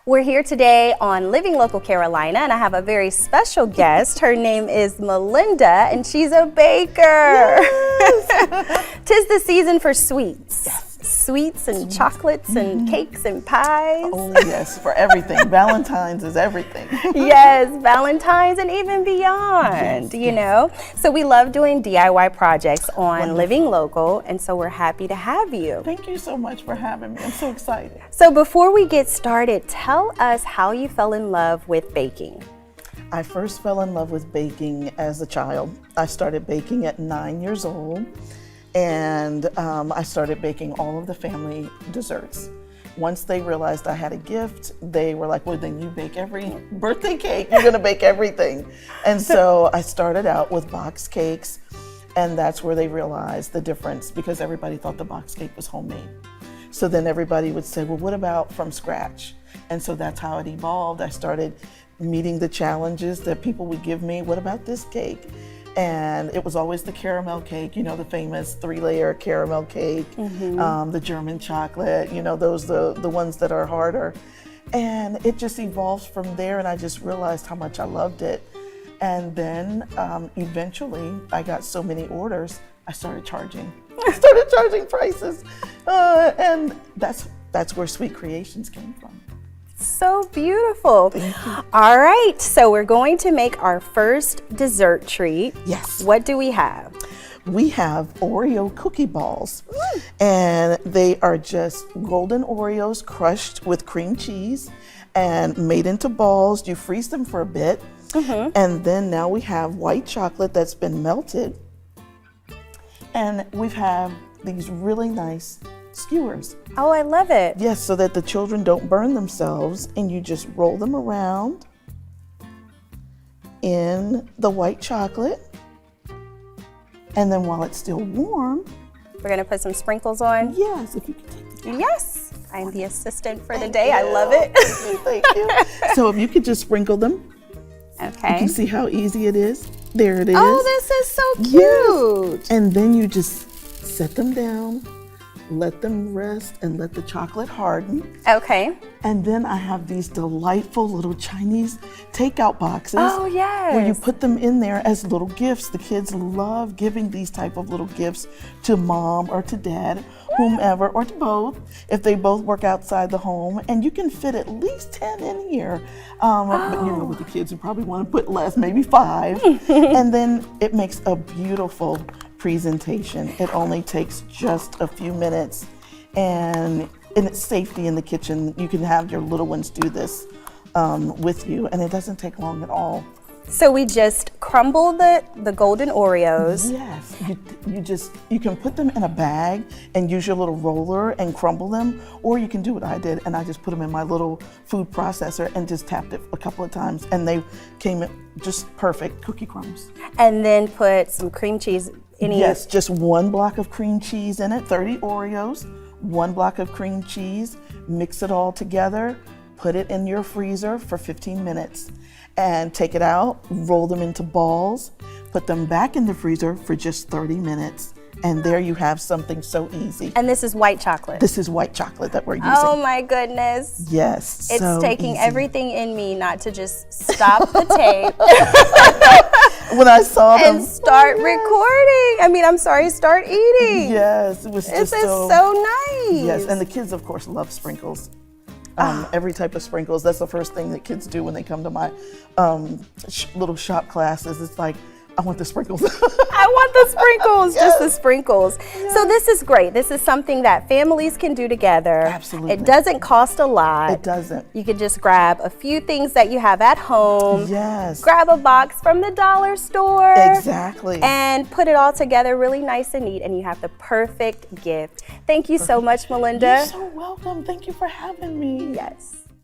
We're here today on Living Local Carolina, and I have a very special guest. Her name is Melinda, and she's a baker. Yes. 'Tis the season for sweets. Yes. Sweets and chocolates and cakes and pies. Oh yes, for everything. Valentine's is everything. Yes, Valentine's and even beyond, you know. So we love doing DIY projects on Living Local, and so we're happy to have you. Thank you so much for having me. I'm so excited. So before we get started, tell us how you fell in love with baking. I first fell in love with baking as a child. I started baking at 9 years old. And I started baking all of the family desserts. Once they realized I had a gift, they were like, well, then you bake every birthday cake. You're gonna bake everything. And so I started out with box cakes, and that's where they realized the difference, because everybody thought the box cake was homemade. So then everybody would say, well, what about from scratch? And so that's how it evolved. I started meeting the challenges that people would give me. What about this cake? And it was always the caramel cake, you know, the famous 3-layer caramel cake, the German chocolate, you know, those the ones that are harder. And it just evolved from there, and I just realized how much I loved it. And then eventually I got so many orders, I started charging. I started charging prices. And that's where Sweet Creations came from. So beautiful. All right, so we're going to make our first dessert treat. Yes. What do we have? We have Oreo cookie balls, and they are just golden Oreos crushed with cream cheese and made into balls. You freeze them for a bit, and then now we have white chocolate that's been melted, and we have these really nice skewers. Oh, I love it. Yes, so that the children don't burn themselves, and you just roll them around in the white chocolate. And then while it's still warm, we're gonna put some sprinkles on. Yes, if you can take the Yes, I'm the assistant for the day. I love it. Thank you. So if you could just sprinkle them. Okay. You can see how easy it is. There it is. Oh, this is so cute. Yes. And then you just set them down, let them rest, and let the chocolate harden. Okay. And then I have these delightful little Chinese takeout boxes. Oh, yes. Where you put them in there as little gifts. The kids love giving these type of little gifts to mom or to dad, whomever, or to both, if they both work outside the home. And you can fit at least 10 in here. But you know, with the kids, you probably want to put less, maybe 5. And then it makes a beautiful presentation. It only takes just a few minutes, and it's safety in the kitchen. You can have your little ones do this with you, and it doesn't take long at all. So we just crumble the golden Oreos. Yes, you can put them in a bag and use your little roller and crumble them, or you can do what I did, and I just put them in my little food processor and just tapped it a couple of times, and they came just perfect cookie crumbs. And then put some cream cheese. Yes, just 1 block of cream cheese in it, 30 Oreos, 1 block of cream cheese, mix it all together, put it in your freezer for 15 minutes, and take it out, roll them into balls, put them back in the freezer for just 30 minutes. And there you have something so easy. And this is white chocolate. This is white chocolate that we're using. Oh my goodness. Yes. It's so taking easy. everything in me not to just stop the tape. When I saw them. And start recording. I mean, I'm sorry, start eating. Yes, it was This just is so nice. Yes, and the kids, of course, love sprinkles. Every type of sprinkles. That's the first thing that kids do when they come to my little shop classes. It's like, I want the sprinkles. I want the sprinkles, Yes. just the sprinkles. Yes. So this is great. This is something that families can do together. Absolutely. It doesn't cost a lot. It doesn't. You can just grab a few things that you have at home. Yes. Grab a box from the dollar store. Exactly. And put it all together really nice and neat, and you have the perfect gift. Thank you so much, Melinda. You're so welcome. Thank you for having me. Yes.